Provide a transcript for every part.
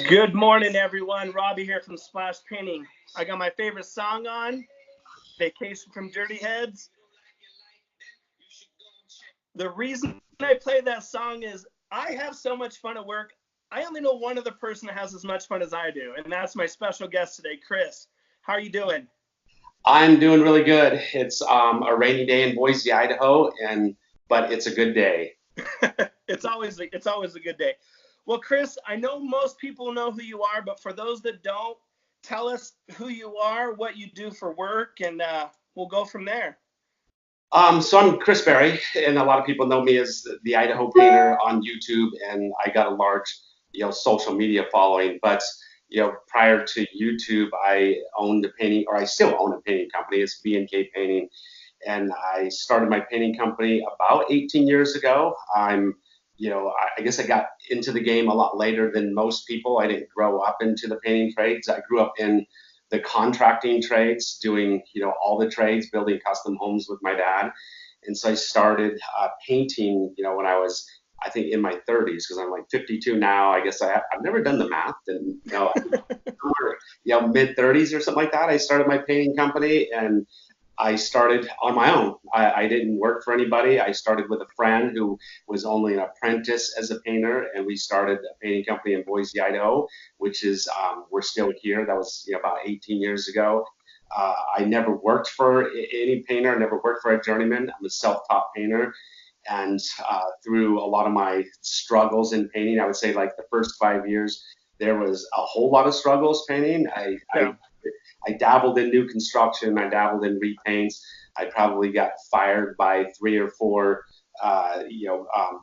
Good morning, everyone. Robbie here from Splash Painting. I got my favorite song on, Vacation from Dirty Heads. The reason I play that song is I have so much fun at work. I only know one other person that has as much fun as I do, and that's my special guest today, Chris. How are you doing? I'm doing really good. It's a rainy day in Boise, Idaho, but it's a good day. It's always a good day. Well, Chris, I know most people know who you are, but for those that don't, tell us who you are, what you do for work, and we'll go from there. So I'm Chris Berry, and a lot of people know me as the Idaho Painter on YouTube, and I got a large, social media following. But prior to YouTube, I owned a painting, or I still own a painting company. It's b&k Painting, and I started my painting company about 18 years ago. I guess I got into the game a lot later than most people. I didn't grow up into the painting trades. I grew up in the contracting trades, doing all the trades, building custom homes with my dad. And so I started painting, when I was, I think, in my 30s, because I'm like 52 now. I guess I've never done the math, and mid 30s or something like that. I started my painting company, and I started on my own. I didn't work for anybody. I started with a friend who was only an apprentice as a painter, and we started a painting company in Boise, Idaho, which is, we're still here. That was about 18 years ago. I never worked for any painter. I never worked for a journeyman. I'm a self-taught painter. And through a lot of my struggles in painting, I would say like the first 5 years, there was a whole lot of struggles painting. I dabbled in new construction. I dabbled in repaints. I probably got fired by 3 or 4,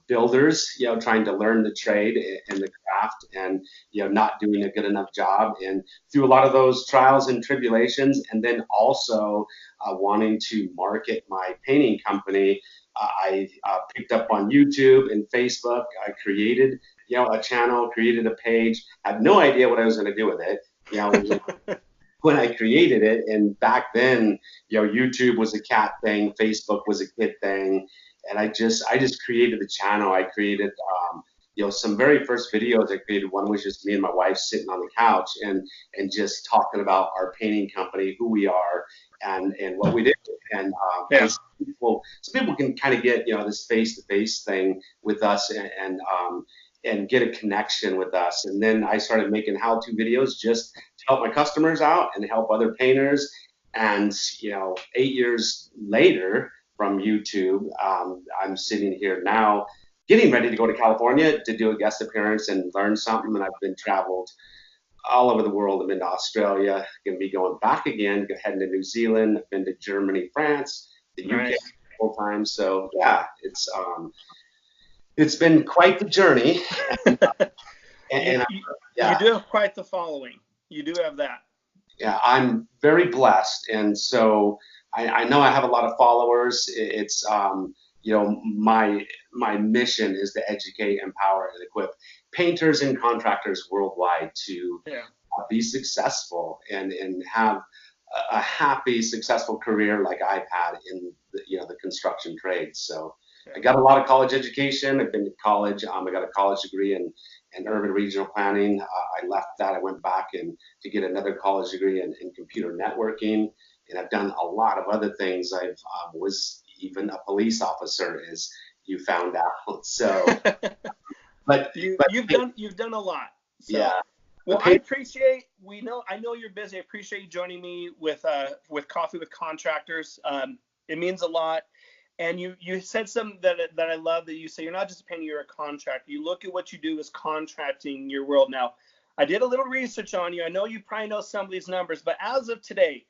builders, trying to learn the trade and the craft, and not doing a good enough job. And through a lot of those trials and tribulations, and then also wanting to market my painting company, I picked up on YouTube and Facebook. I created, a channel, created a page. I had no idea what I was going to do with it. When I created it, and back then, YouTube was a cat thing, Facebook was a kid thing, and I just created the channel. I created, some very first videos I created. One was just me and my wife sitting on the couch and just talking about our painting company, who we are, and what we did. And some people can kind of get this face-to-face thing with us, and get a connection with us. And then I started making how-to videos just to help my customers out and help other painters. And 8 years later from YouTube, I'm sitting here now getting ready to go to California to do a guest appearance and learn something. And I've been traveled all over the world. I've been to Australia, going to be going back again, heading to New Zealand. I've been to Germany, France, the UK a couple times. So yeah, it's been quite the journey. You do have quite the following. You do have that. Yeah, I'm very blessed. And so I know I have a lot of followers. It's, my mission is to educate, empower, and equip painters and contractors worldwide to be successful and have a happy, successful career like I've had in the construction trades. So I got a lot of college education. I've been to college. I got a college degree in urban regional planning. I left that. I went back to get another college degree in computer networking. And I've done a lot of other things. I was even a police officer, as you found out. So, but you've done a lot. So. Yeah. Well, I know you're busy. I appreciate you joining me with Coffee with Contractors. It means a lot. And you said something that I love, that you say you're not just a painter, you're a contractor. You look at what you do as contracting your world. Now, I did a little research on you. I know you probably know some of these numbers, but as of today,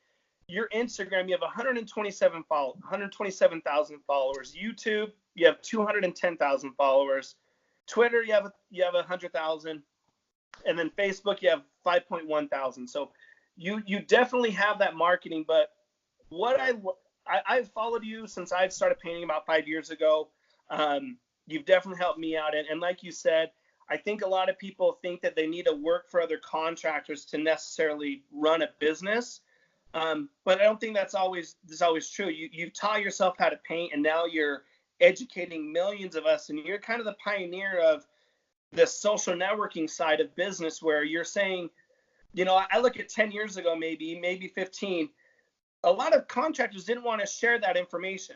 your Instagram, you have 127,000 followers. YouTube, you have 210,000 followers. Twitter, you have 100,000, and then Facebook, you have 5.1 thousand. So you definitely have that marketing. But what I've followed you since I've started painting about 5 years ago. You've definitely helped me out. And like you said, I think a lot of people think that they need to work for other contractors to necessarily run a business. But I don't think that's always true. You've taught yourself how to paint, and now you're educating millions of us, and you're kind of the pioneer of the social networking side of business, where you're saying, I look at 10 years ago, maybe 15, a lot of contractors didn't want to share that information.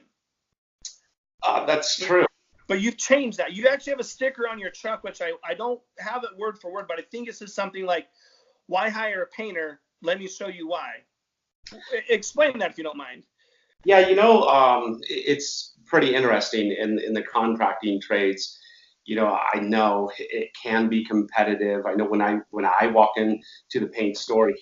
That's true. But you've changed that. You actually have a sticker on your truck, which I don't have it word for word, but I think it says something like, "Why hire a painter? Let me show you why." Explain that if you don't mind. Yeah, it's pretty interesting in the contracting trades. I know it can be competitive. I know when I walk into the paint store,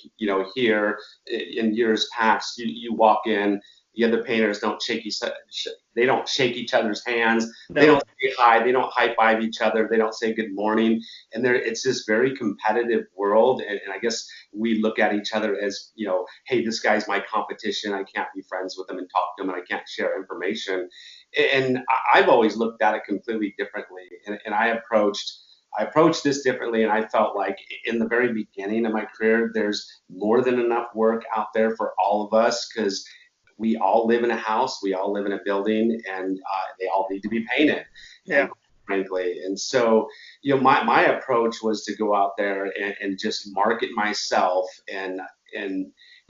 here in years past, you walk in, the other painters they don't shake each other's hands. They No. don't say hi. They don't high five each other. They don't say good morning. And it's this very competitive world. And I guess we look at each other as, hey, this guy's my competition. I can't be friends with him and talk to him, and I can't share information. And I've always looked at it completely differently. And I approached this differently, and I felt like in the very beginning of my career, there's more than enough work out there for all of us, because we all live in a house, we all live in a building, and they all need to be painted. Yeah. And frankly, and so my approach was to go out there and just market myself, and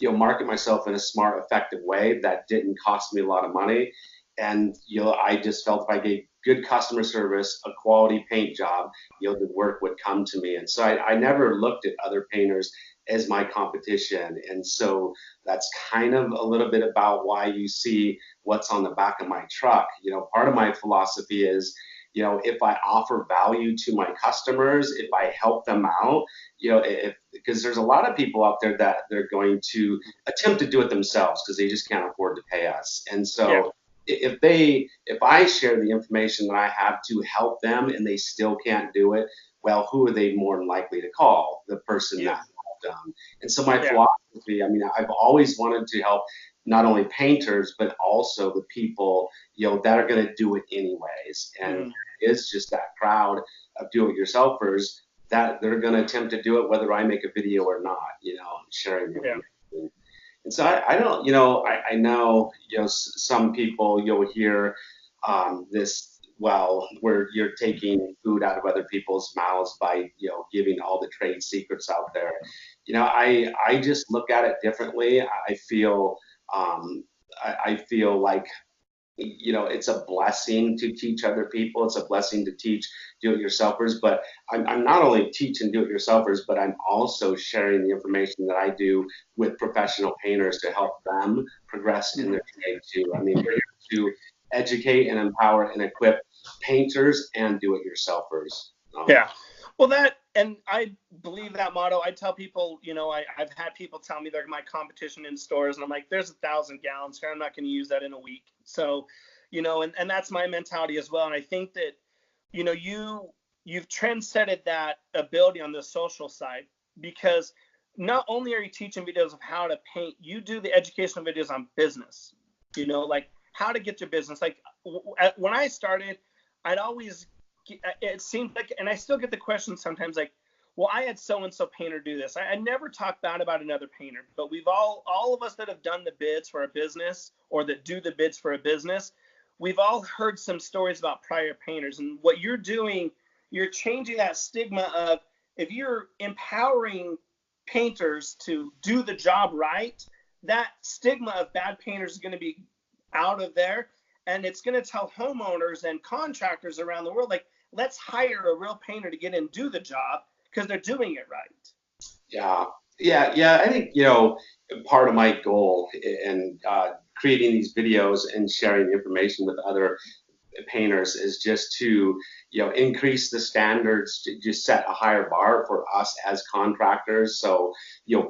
market myself in a smart, effective way that didn't cost me a lot of money. And I just felt if I gave good customer service, a quality paint job, the work would come to me. And so I never looked at other painters as my competition. And so that's kind of a little bit about why you see what's on the back of my truck. Part of my philosophy is, if I offer value to my customers, if I help them out, because there's a lot of people out there that they're going to attempt to do it themselves because they just can't afford to pay us. And so Yeah. if I share the information that I have to help them and they still can't do it, well, who are they more than likely to call? The person that helped them. And so my philosophy, I've always wanted to help not only painters, but also the people, that are going to do it anyways. And it's just that crowd of do-it-yourselfers that they're going to attempt to do it whether I make a video or not, sharing the information. And so I don't, I know, some people you'll hear this, well, where you're taking food out of other people's mouths by, giving all the trade secrets out there. I just look at it differently. I feel like, it's a blessing to teach other people. It's a blessing to teach do-it-yourselfers. But I'm not only teaching do-it-yourselfers, but I'm also sharing the information that I do with professional painters to help them progress in their trade too. We're here to educate and empower and equip painters and do-it-yourselfers. Yeah. Well, and I believe that motto. I tell people, I've had people tell me they're my competition in stores, and I'm like, there's 1,000 gallons here. I'm not going to use that in a week. So, and that's my mentality as well. And I think that, you've trendsetted that ability on the social side, because not only are you teaching videos of how to paint, you do the educational videos on business, like how to get your business. Like when I started, it seemed like, and I still get the question sometimes, like, well, I had so-and-so painter do this. I never talk bad about another painter, but we've all of us that have done the bids for a business, or that do the bids for a business, we've all heard some stories about prior painters. And what you're doing, you're changing that stigma of, if you're empowering painters to do the job right, that stigma of bad painters is going to be out of there. And it's going to tell homeowners and contractors around the world, like, let's hire a real painter to get in and do the job, because they're doing it right. Yeah. I think, part of my goal in creating these videos and sharing the information with other painters is just to, increase the standards, to just set a higher bar for us as contractors. So,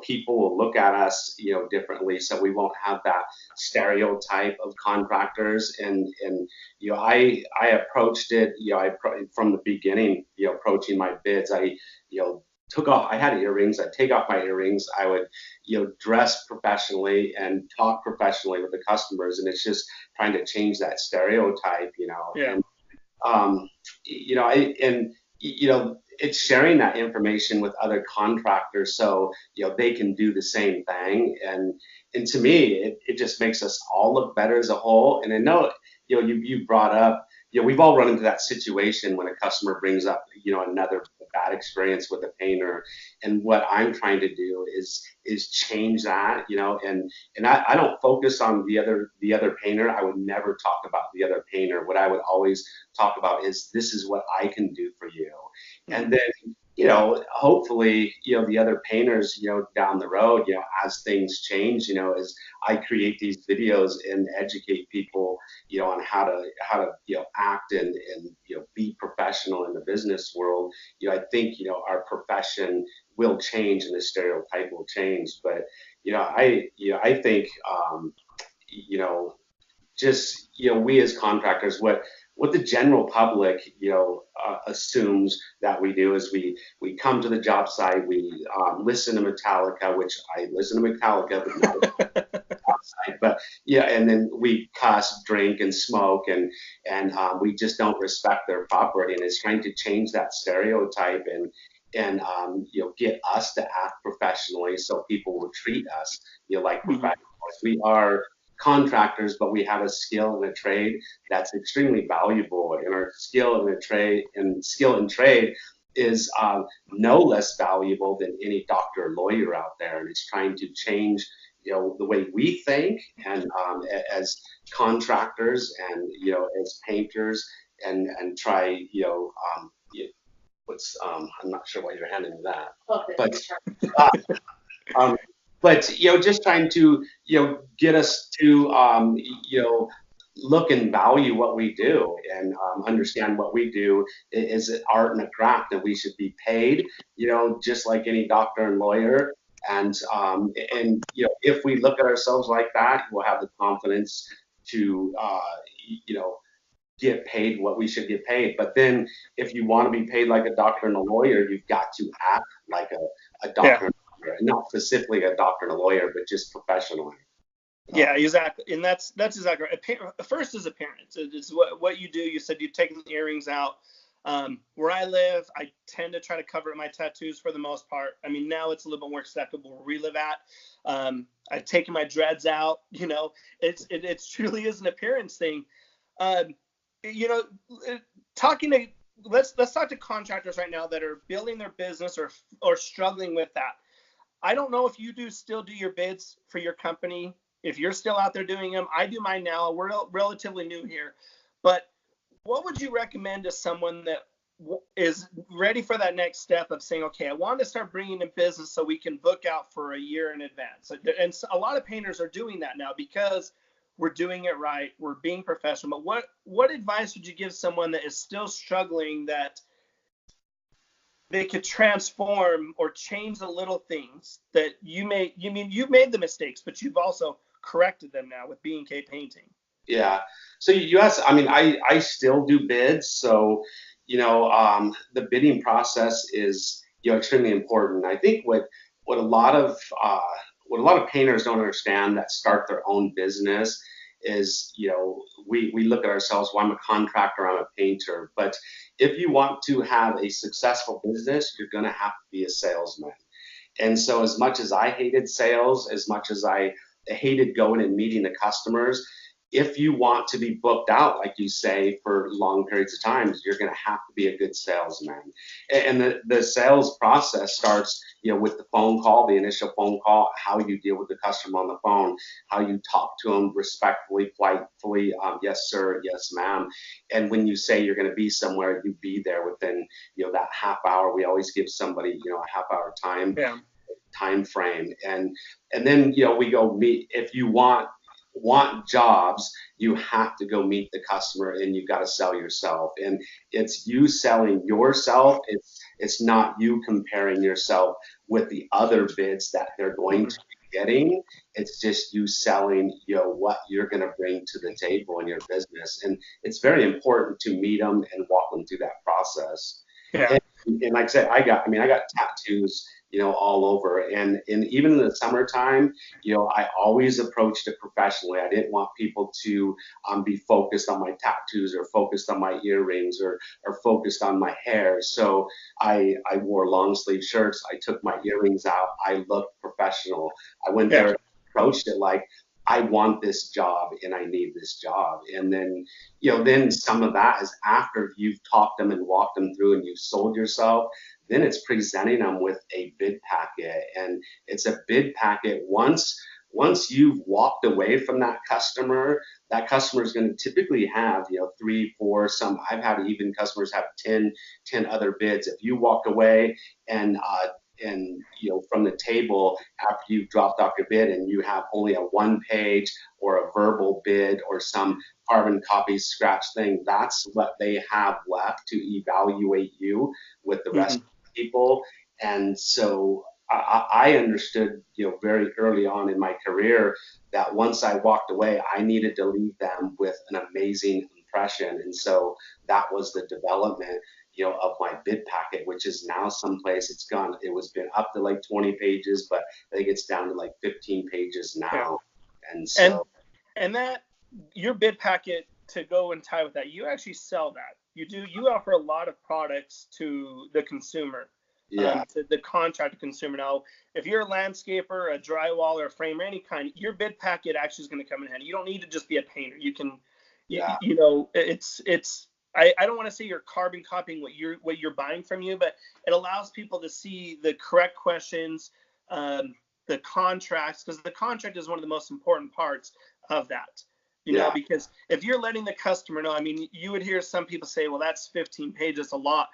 people will look at us, differently. So we won't have that stereotype of contractors. And I approached it, from the beginning, approaching my bids, I had earrings. I'd take off my earrings. I would, dress professionally and talk professionally with the customers. And it's just trying to change that stereotype, Yeah. And, it's sharing that information with other contractors so they can do the same thing. And to me, it just makes us all look better as a whole. And I know you brought up, we've all run into that situation when a customer brings up another bad experience with a painter. And what I'm trying to do is change that, and I don't focus on the other painter. I would never talk about the other painter. What I would always talk about is, this is what I can do for you. And then, hopefully, the other painters, down the road, as things change, as I create these videos and educate people, on how to act and be professional in the business world, I think, our profession will change and the stereotype will change. But, I think, you know, just we as contractors, what the general public assumes that we do is we come to the job site, we listen to Metallica, which I listen to Metallica, but not outside. But yeah, and then we cuss, drink, and smoke, and we just don't respect their property. And it's trying to change that stereotype and get us to act professionally so people will treat us like professionals. We are contractors, but we have a skill and a trade that's extremely valuable. And our skill and trade is no less valuable than any doctor or lawyer out there. And it's trying to change, the way we think, and as contractors and as painters, and try, what's I'm not sure why you're handing me that, but um, just trying to, get us to, look and value what we do, and understand what we do is an art and a craft, and we should be paid, just like any doctor and lawyer. And if we look at ourselves like that, we'll have the confidence to, you know, get paid what we should get paid. But then if you want to be paid like a doctor and a lawyer, you've got to act like a Yeah. doctor and a lawyer, not specifically a doctor and a lawyer, but just professionally. Yeah, exactly, and that's exactly right. First is appearance. It's what you do. You said you've taken the earrings out. Where I live, I tend to try to cover my tattoos for the most part. I mean, now it's a little bit more acceptable where we live at. I've taken my dreads out. It's truly is an appearance thing. Um, you know, talking to let's talk to contractors right now that are building their business or struggling with that. I don't know if you still do your bids for your company. If you're still out there doing them, I do mine now. We're relatively new here, but what would you recommend to someone that is ready for that next step of saying, okay, I want to start bringing in business so we can book out for a year in advance? And a lot of painters are doing that now because we're doing it right. We're being professional. But what advice would you give someone that is still struggling, that they could transform or change the little things that you've made the mistakes, but you've also corrected them now with B&K Painting? Yeah. So you asked, I mean, I still do bids. So, the bidding process is, extremely important. I think what a lot of, painters don't understand that start their own business is, we look at ourselves, well, I'm a contractor, I'm a painter. But if you want to have a successful business, you're going to have to be a salesman. And so as much as I hated sales, as much as I hated going and meeting the customers, if you want to be booked out, like you say, for long periods of time, you're going to have to be a good salesman. And the sales process starts, with the phone call, the initial phone call, how you deal with the customer on the phone, how you talk to them respectfully, politely, yes, sir, yes, ma'am. And when you say you're going to be somewhere, you be there within, that half hour. We always give somebody, a half hour time frame. And then, we go meet. If you want jobs, you have to go meet the customer, and you've got to sell yourself. And it's you selling yourself. It's not you comparing yourself with the other bids that they're going to be getting. It's just you selling, what you're going to bring to the table in your business. And it's very important to meet them and walk them through that process. Yeah. And like I said, I got tattoos, all over. And even in the summertime, I always approached it professionally. I didn't want people to be focused on my tattoos or focused on my earrings or focused on my hair. So I wore long sleeve shirts. I took my earrings out. I looked professional. I went Yeah. there and approached it like, I want this job and I need this job. And then, then some of that is after you've talked them and walked them through and you've sold yourself, then it's presenting them with a bid packet. And it's a bid packet once you've walked away from that customer is going to typically have, three, four, some, I've had even customers have 10 other bids. If you walked away and from the table after you've dropped off your bid and you have only a one page or a verbal bid or some carbon copy scratch thing, that's what they have left to evaluate you with the rest Hmm. of the people. And so I understood, very early on in my career that once I walked away, I needed to leave them with an amazing impression. And so that was the development, of my bid packet, which is now someplace it's gone. It was been up to like 20 pages, but I think it's down to like 15 pages Yeah. now. And And so, and that your bid packet, to go and tie with that, you actually sell that. You offer a lot of products to the consumer, yeah, to the contractor consumer. Now, if you're a landscaper, a drywaller, a framer, any kind, your bid packet actually is going to come in handy. You don't need to just be a painter. You can, yeah, it's. I don't want to say you're carbon copying what you're buying from you, but it allows people to see the correct questions, the contracts, because the contract is one of the most important parts of that. yeah, Because if you're letting the customer know, I mean, you would hear some people say, well, that's 15 pages, a lot,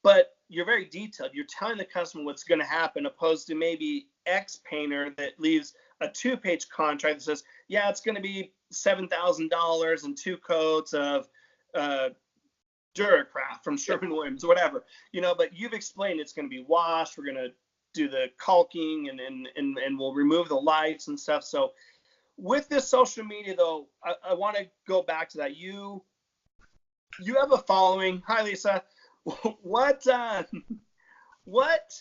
but you're very detailed. You're telling the customer what's going to happen, opposed to maybe X painter that leaves a 2-page contract that says, yeah, it's going to be $7,000 and 2 coats of uh, Duracraft from yeah, Sherwin-Williams, whatever. But you've explained it's going to be washed. We're going to do the caulking and we'll remove the lights and stuff. So with this social media, though, I want to go back to that. You have a following. Hi, Lisa. What what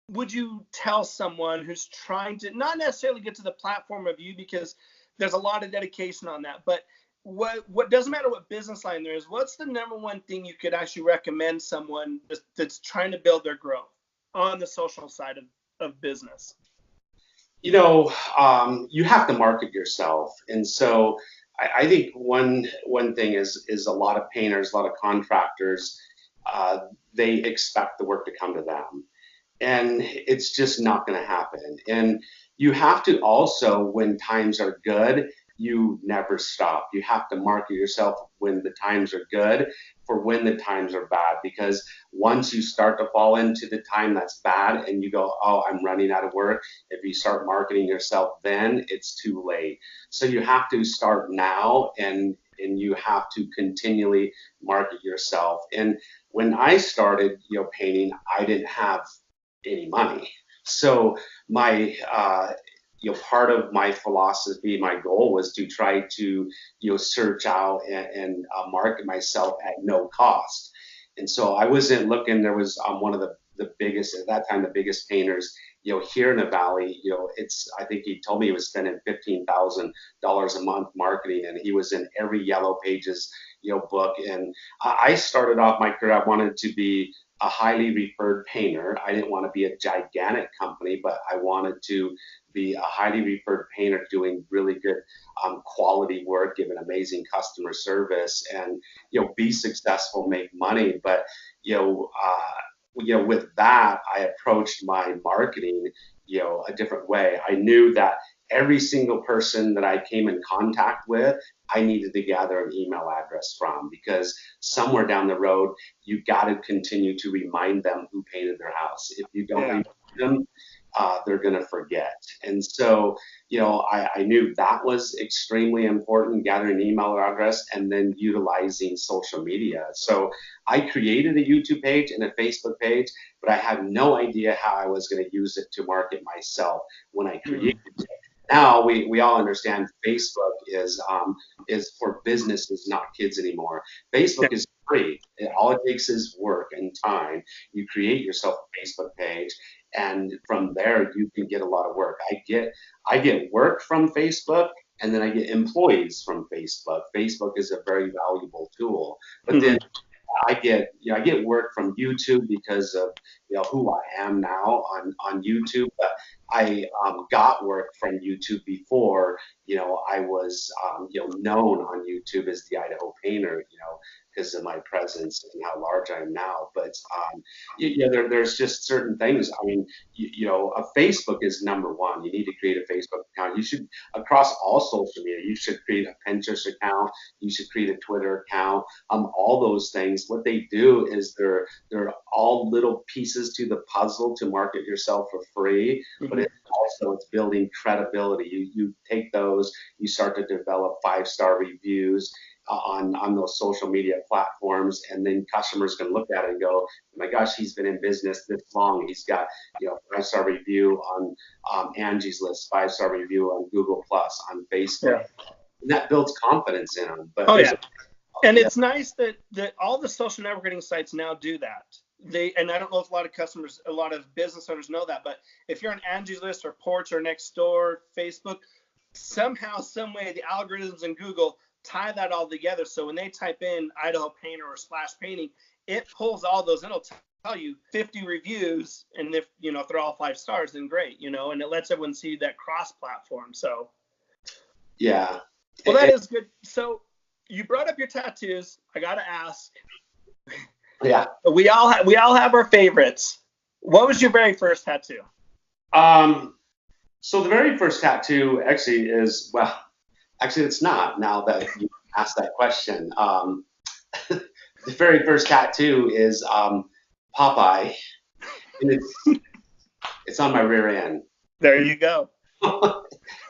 would you tell someone who's trying to not necessarily get to the platform of you, because there's a lot of dedication on that, but what doesn't matter what business line there is, what's the number one thing you could actually recommend someone that's trying to build their growth on the social side of business? you have to market yourself. And so I think one thing is a lot of painters, a lot of contractors, they expect the work to come to them. And it's just not going to happen. And you have to also, when times are good, you never stop. You have to market yourself when the times are good for when the times are bad. Because once you start to fall into the time that's bad and you go, oh, I'm running out of work, if you start marketing yourself, then it's too late. So you have to start now and you have to continually market yourself. And when I started, painting, I didn't have any money. So my part of my philosophy, my goal was to try to search out and market myself at no cost. And so I wasn't looking. There was one of the biggest at that time, the biggest painters here in the valley. It's I think he told me he was spending $15,000 a month marketing, and he was in every Yellow Pages book. And I started off my career. I wanted to be a highly referred painter. I didn't want to be a gigantic company, but I wanted to be a highly referred painter doing really good quality work, giving amazing customer service, and be successful, make money. But with that, I approached my marketing a different way. I knew that every single person that I came in contact with, I needed to gather an email address from, because somewhere down the road, you got to continue to remind them who painted their house. If you don't Yeah. remind them, they're going to forget. And so, I knew that was extremely important, gathering an email address and then utilizing social media. So I created a YouTube page and a Facebook page, but I had no idea how I was going to use it to market myself when I created Mm. it. Now we all understand Facebook is for businesses, not kids anymore. Yeah. Facebook is free. All it takes is work and time. You create yourself a Facebook page, and from there you can get a lot of work. I get work from Facebook, and then I get employees from Facebook. Facebook is a very valuable tool. But Hmm. then I get work from YouTube because of who I am now on YouTube. But I got work from YouTube before I was known on YouTube as the Idaho Painter, because of my presence and how large I am now. But there's just certain things. I mean, a Facebook is number one. You need to create a Facebook account. You should, across all social media, you should create a Pinterest account. You should create a Twitter account. All those things. What they do is they're all little pieces to the puzzle to market yourself for free, but Hmm. it's building credibility. You take those, you start to develop 5-star reviews on those social media platforms, and then customers can look at it and go, oh my gosh, he's been in business this long. He's got 5-star review on Angie's List, 5-star review on Google Plus, on Facebook. Yeah. And that builds confidence in them. But Oh there's yeah. And yeah, it's nice that all the social networking sites now do that. And I don't know if a lot of business owners know that, but if you're on Angie's List or Porch or Nextdoor, Facebook, somehow, some way, the algorithms in Google tie that all together. So when they type in Idaho Painter or Splash Painting, it pulls all those, and it'll tell you 50 reviews, and if they're all 5 stars, then great, and it lets everyone see that cross-platform. So, yeah. well, that is good. So you brought up your tattoos. I gotta ask. Yeah. We all have our favorites. What was your very first tattoo? So the very first tattoo actually is, well, actually it's not, now that you asked that question. The very first tattoo is Popeye, and it's on my rear end. There you go. So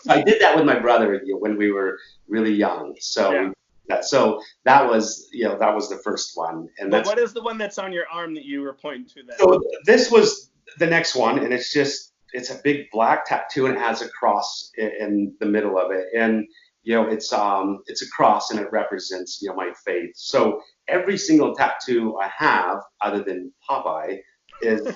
I did that with my brother when we were really young. Yeah. So that was the first one, and But that's what is the one that's on your arm that you were pointing to then? so this was the next one, and it's a big black tattoo, and it has a cross in the middle of it, and it's a cross, and it represents my faith. So every single tattoo I have, other than Popeye, is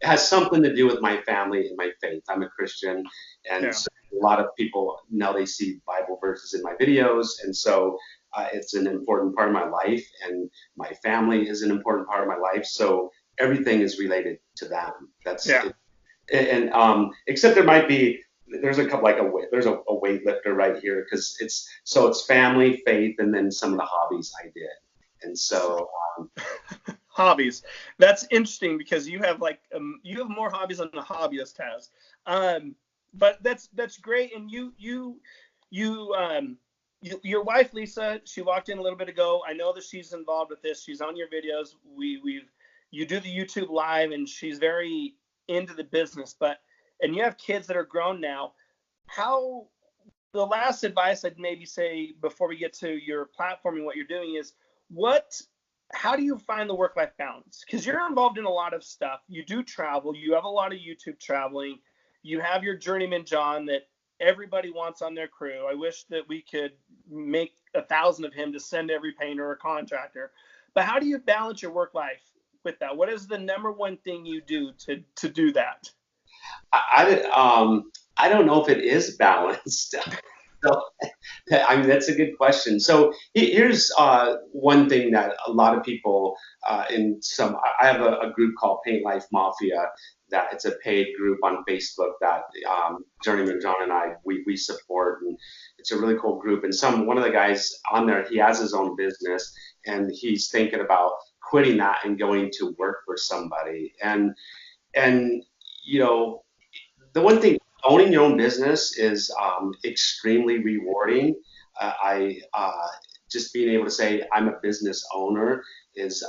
has something to do with my family and my faith. I'm a Christian, and Yeah. so a lot of people now they see Bible verses in my videos, and so it's an important part of my life, and my family is an important part of my life. So everything is related to them. That's Yeah. it. And except there's a couple there's a weightlifter right here because it's family, faith, and then some of the hobbies I did, and so. Hobbies. That's interesting because you have more hobbies than a hobbyist has. But that's great. And your wife Lisa, she walked in a little bit ago. I know that she's involved with this. She's on your videos. You do the YouTube live, and she's very into the business. And you have kids that are grown now. How The last advice I'd maybe say before we get to your platform and what you're doing is how do you find the work-life balance? Because you're involved in a lot of stuff. You do travel. You have a lot of YouTube traveling. You have your journeyman John that everybody wants on their crew. I wish that we could make 1,000 of him to send every painter or contractor. But how do you balance your work life with that? What is the number one thing you do to do that? I don't know if it is balanced. So, I mean, that's a good question. So here's one thing that a lot of people I have a group called Paint Mafia, that it's a paid group on Facebook that Journeyman John and we support, and it's a really cool group. And one of the guys on there, he has his own business, and he's thinking about quitting that and going to work for somebody. And the one thing, owning your own business is extremely rewarding. I Just being able to say I'm a business owner is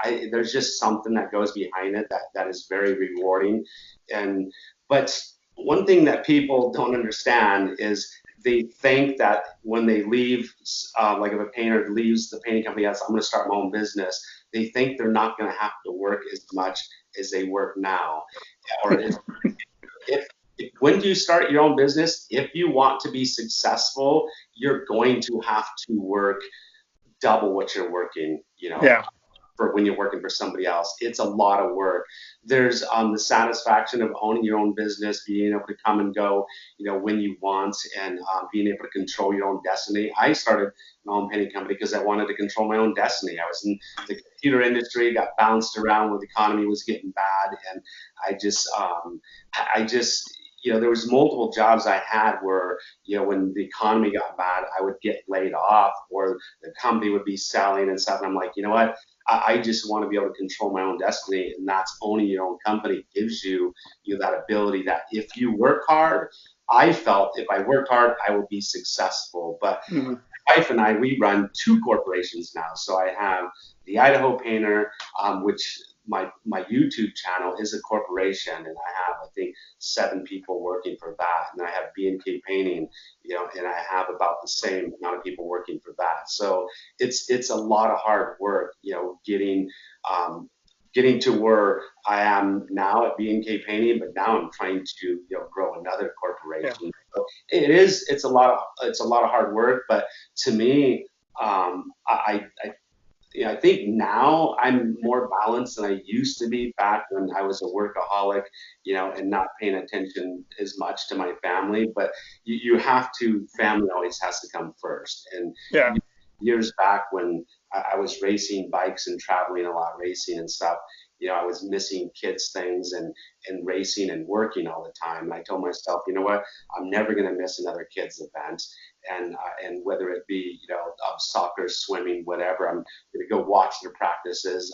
there's just something that goes behind it that is very rewarding. But one thing that people don't understand is they think that when they leave, like if a painter leaves the painting company, I'm going to start my own business. They think they're not going to have to work as much as they work now, or if when you start your own business, if you want to be successful, you're going to have to work double what you're working, Yeah. for when you're working for somebody else. It's a lot of work. There's the satisfaction of owning your own business, being able to come and go, when you want, and being able to control your own destiny. I started my own painting company because I wanted to control my own destiny. I was in the computer industry, got bounced around when the economy was getting bad, and I just, there was multiple jobs I had where, when the economy got bad, I would get laid off, or the company would be selling and stuff. And I'm like, you know what? I just want to be able to control my own destiny, and that's owning your own company gives you that ability that if you work hard, I felt if I worked hard, I would be successful. But Hmm. my wife and I, we run two corporations now. So I have the Idaho Painter, which my YouTube channel is a corporation, and I have, I think, 7 people working for that. And I have b&k Painting, and I have about the same amount of people working for that. So it's a lot of hard work, getting to where I am now at b&k Painting, but now I'm trying to, grow another Yeah. corporation. So it's a lot of hard work, but to me, I think now I'm more balanced than I used to be back when I was a workaholic, and not paying attention as much to my family. But you have to, family always has to come first. And Yeah. years back when I was racing bikes and traveling a lot, racing and stuff, I was missing kids' things and racing and working all the time. And I told myself, you know what, I'm never going to miss another kids' event. And whether it be, soccer, swimming, whatever, I'm going to go watch their practices,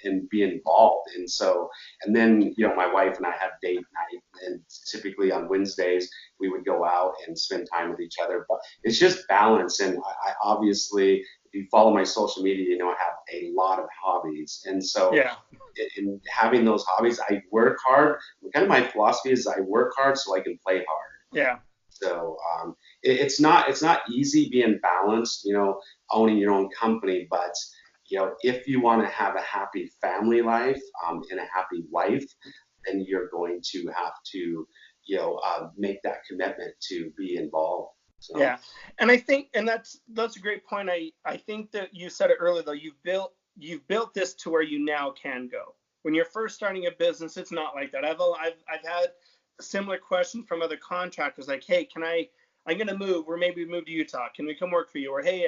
and be involved. And so, and then, my wife and I have date night, and typically on Wednesdays, we would go out and spend time with each other. But it's just balance. And I obviously, if you follow my social media, I have a lot of hobbies. And so Yeah. in having those hobbies, I work hard. Kind of my philosophy is I work hard so I can play hard. Yeah. So it's not easy being balanced, owning your own company. But if you want to have a happy family life, and a happy wife, then you're going to have to make that commitment to be involved. So Yeah. And I think, and that's a great point. I think that you said it earlier though. You've built this to where you now can go. When you're first starting a business, it's not like that. I've had a similar question from other contractors, like, hey, I'm gonna move, or maybe move to Utah. Can we come work for you? Or hey,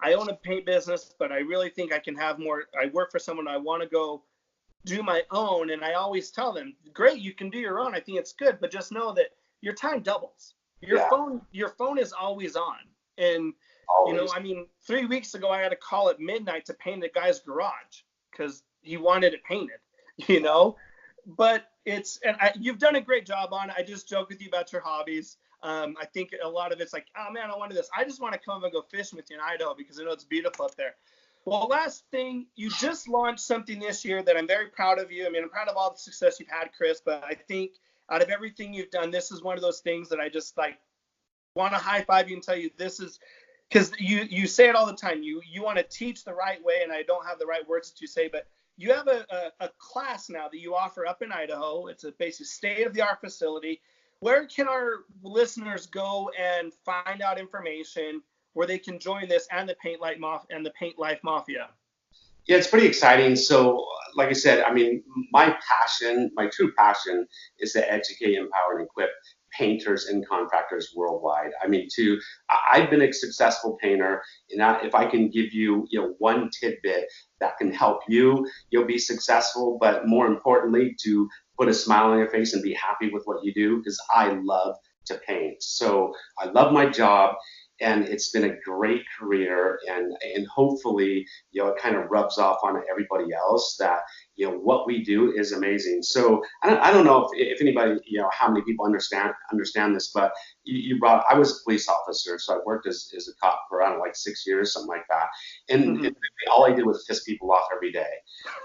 I own a paint business, but I really think I can have more. I work for someone. I want to go do my own. And I always tell them, great, you can do your own. I think it's good, but just know that your time doubles. Your yeah, phone is always on. And always. I mean, 3 weeks ago I had a call at midnight to paint a guy's garage because he wanted it painted, you know. But you've done a great job on it. I just joke with you about your hobbies. I think a lot of it's like, oh man, I wanted this. I just want to come and go fishing with you in Idaho because I know it's beautiful up there. Well, last thing, you just launched something this year that I'm very proud of you. I mean, I'm proud of all the success you've had, Chris, but I think out of everything you've done, this is one of those things that I just like want to high five you and tell you this is because you say it all the time. You want to teach the right way, and I don't have the right words that you say, but you have a class now that you offer up in Idaho. It's a basically state-of-the-art facility. Where can our listeners go and find out information where they can join this and the Paint Life Mafia? Yeah, it's pretty exciting. So, like I said, I mean, my true passion is to educate, empower, and equip painters and contractors worldwide. I mean, I've been a successful painter, and if I can give you, one tidbit that can help you, you'll be successful. But more importantly, to put a smile on your face and be happy with what you do, because I love to paint. So I love my job, and it's been a great career, and hopefully, it kind of rubs off on everybody else that, what we do is amazing. So I don't know if anybody, how many people understand this, but I was a police officer, so I worked as a cop for, I don't know, like 6 years, something like that. And all I did was piss people off every day.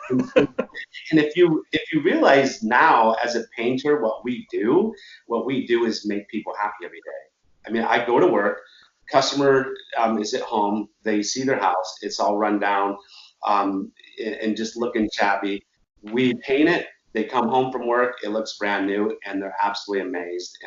And, and if you realize now as a painter, what we do is make people happy every day. I mean, I go to work, customer is at home, they see their house, it's all run down, and just looking shabby. We paint it, They come home from work, it looks brand new, and they're absolutely amazed.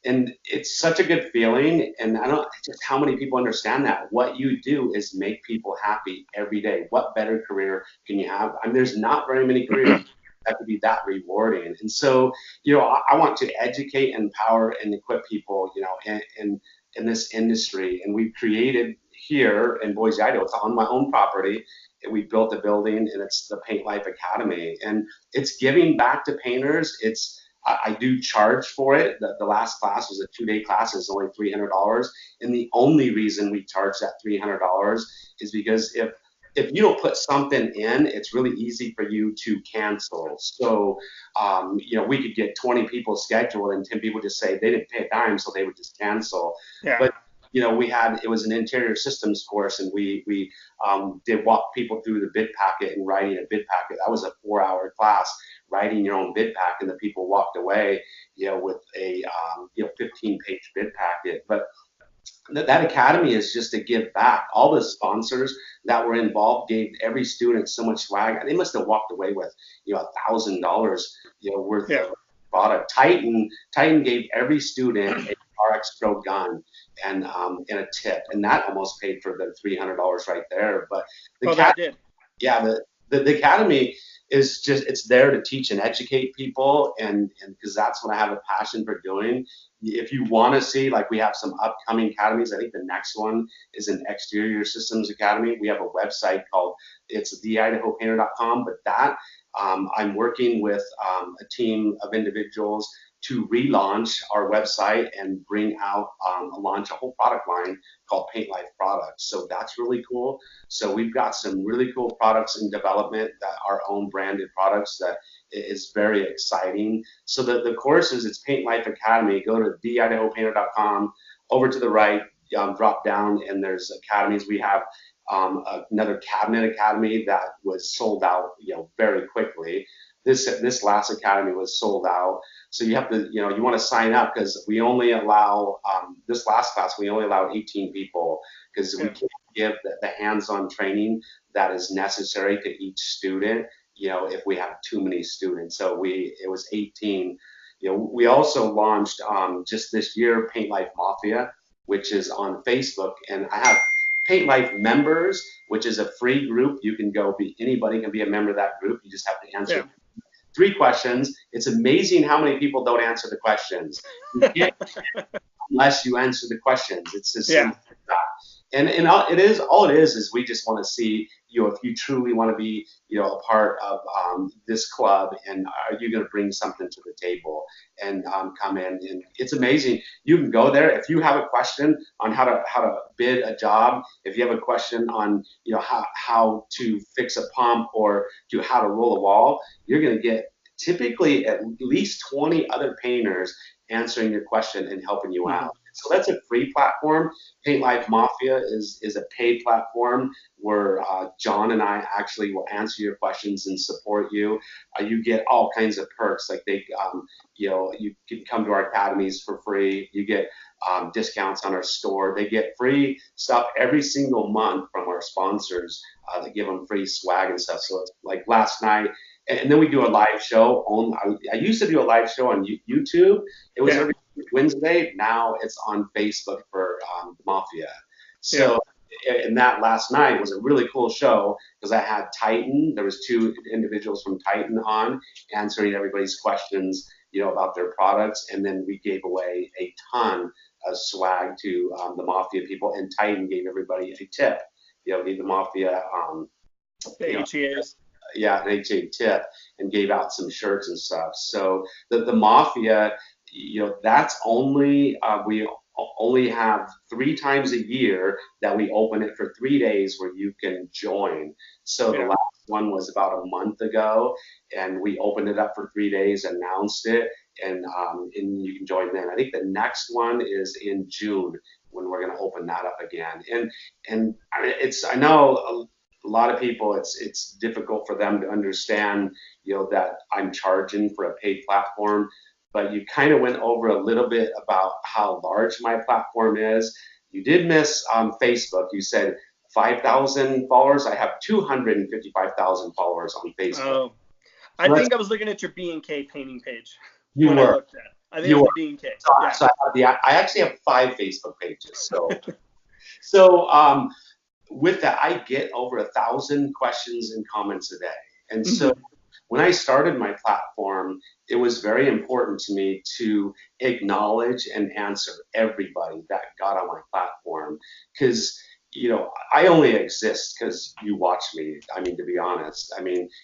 And it's such a good feeling. And I don't just how many people understand that. What you do is make people happy every day. What better career can you have? I mean, there's not very many careers that could be that rewarding. And so, I want to educate, empower, and equip people, in this industry. And we've created here in Boise, Idaho, it's on my own property. And we built a building, and it's the Paint Life Academy. And it's giving back to painters. I do charge for it. The last class was a 2-day class. It's only $300. And the only reason we charge that $300 is because if you don't put something in, it's really easy for you to cancel. So, we could get 20 people scheduled and 10 people just say they didn't pay a dime, so they would just cancel. Yeah. But it was an interior systems course, and we did walk people through the bid packet and writing a bid packet. That was a 4-hour class, writing your own bid pack, and the people walked away, with a 15-page bid packet. But that academy is just to give back. All the sponsors that were involved gave every student so much swag. They must have walked away with $1,000 worth of product. Titan gave every student a RX Pro gun and a tip, and that almost paid for the $300 right there. But that did. Yeah, the academy is just, it's there to teach and educate people, and because that's what I have a passion for doing. If you want to see, like, we have some upcoming academies. I think the next one is an exterior systems academy. We have a website called, it's theidahopainter.com, but that I'm working with a team of individuals to relaunch our website and bring out, launch a whole product line called Paint Life Products. So that's really cool. So we've got some really cool products in development, that our own branded products, that is very exciting. So the courses, it's Paint Life Academy. Go to theidahopainter.com, over to the right, drop down, and there's academies. We have another cabinet academy that was sold out, very quickly. This last academy was sold out. So you have to, you want to sign up, because we only allow, this last class, we only allowed 18 people, because we can't give the hands-on training that is necessary to each student, if we have too many students. So it was 18. We also launched just this year Paint Life Mafia, which is on Facebook, and I have Paint Life Members, which is a free group. You can anybody can be a member of that group. You just have to answer 3 questions. It's amazing how many people don't answer the questions. You can't unless you answer the questions. It's just simple as that. And all it is we just want to see, if you truly want to be, a part of this club, and are you going to bring something to the table and come in. And it's amazing. You can go there if you have a question on how to bid a job. If you have a question on, how to fix a pump, or how to roll a wall, you're going to get typically at least 20 other painters answering your question and helping you out. So that's a free platform. Paint Life Mafia is a paid platform where John and I actually will answer your questions and support you. You get all kinds of perks, like you can come to our academies for free. You get discounts on our store. They get free stuff every single month from our sponsors. That give them free swag and stuff. So it's like last night. And then we do a live show I used to do a live show on YouTube. It was every Wednesday. Now it's on Facebook for Mafia. So, and that last night was a really cool show, because I had Titan. There was 2 individuals from Titan on, answering everybody's questions, about their products. And then we gave away a ton of swag to the Mafia people, and Titan gave everybody a tip. Gave the Mafia the HEAs. An HA tip, and gave out some shirts and stuff. So the Mafia, that's only, we only have 3 times a year that we open it for 3 days where you can join. So the last one was about a month ago, and we opened it up for 3 days, announced it, and you can join then. I think the next one is in June, when we're going to open that up again. And I know a lot of people, it's difficult for them to understand, that I'm charging for a paid platform. But you kind of went over a little bit about how large my platform is. You did miss Facebook. You said 5,000 followers. I have 255,000 followers on Facebook. Oh, I think I was looking at your B&K painting page. You when were. I looked at it. I think it was the B&K. So, Yeah. so I actually have 5 Facebook pages. So with that, I get over 1,000 questions and comments a day. And so when I started my platform, it was very important to me to acknowledge and answer everybody that got on my platform. Because, I only exist because you watch me. I mean, to be honest,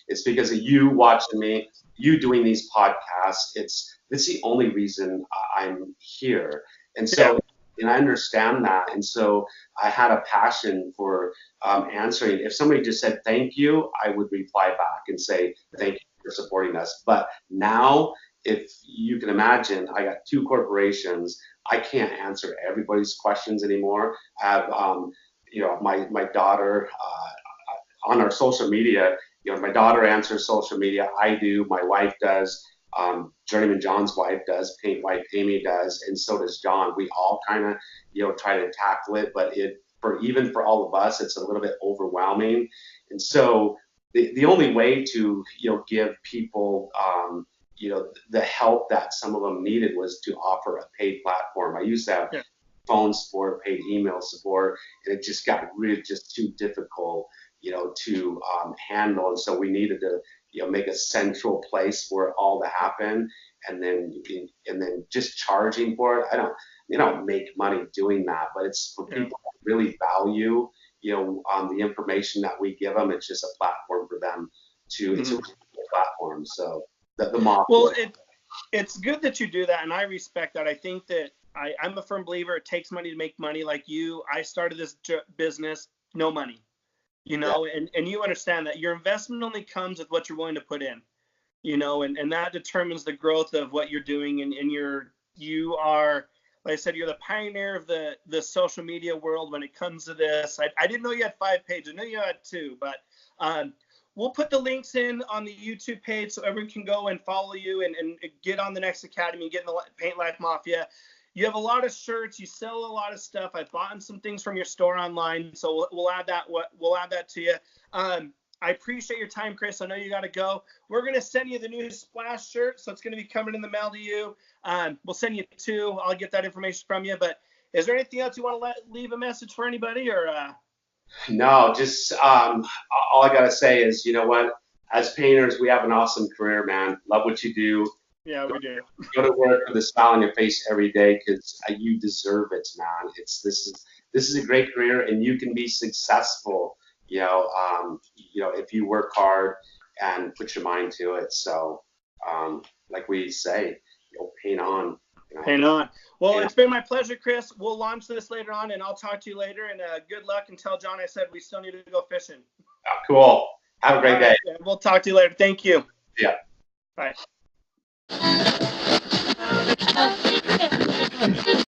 it's because of you watching me, you doing these podcasts. It's the only reason I'm here. And so, and I understand that. And so I had a passion for answering. If somebody just said thank you, I would reply back and say thank you for supporting us. But now, if you can imagine, I got 2 corporations. I can't answer everybody's questions anymore. I have, my daughter on our social media. My daughter answers social media. I do. My wife does. Journeyman John's wife does. Paint Wife Amy does, and so does John. We all kind of, try to tackle it, but even for all of us, it's a little bit overwhelming. And so the only way to, give people, the help that some of them needed was to offer a paid platform. I used to have phone support, paid email support, and it just got really just too difficult, to handle. And so we needed to, make a central place for it all to happen, and then just charging for it. I don't make money doing that, but it's for people that really value, the information that we give them. It's just a platform for them to, it's a platform. So the model. Well, it's good that you do that, and I respect that. I think that I'm a firm believer it takes money to make money. Like you, I started this business, no money, and you understand that your investment only comes with what you're willing to put in, and that determines the growth of what you're doing. And you are, like I said, you're the pioneer of the social media world when it comes to this. I didn't know you had 5 pages. I know you had 2, but we'll put the links in on the YouTube page so everyone can go and follow you and get on the next academy, get in the Paint Life Mafia. You have a lot of shirts. You sell a lot of stuff. I've bought some things from your store online, so we'll add that. We'll add that to you. I appreciate your time, Chris. I know you got to go. We're gonna send you the new Splash shirt, so it's gonna be coming in the mail to you. We'll send you 2. I'll get that information from you. But is there anything else you want to leave a message for anybody, or? No, just all I gotta say is, you know what? As painters, we have an awesome career, man. Love what you do. Yeah, we do. Go to work with a smile on your face every day because you deserve it, man. This is a great career, and you can be successful. If you work hard and put your mind to it. So, like we say, paint on. Paint on. Well, it's been my pleasure, Chris. We'll launch this later on, and I'll talk to you later. And good luck. And tell John I said we still need to go fishing. Cool. Have a great day. We'll talk to you later. Thank you. Yeah. Bye.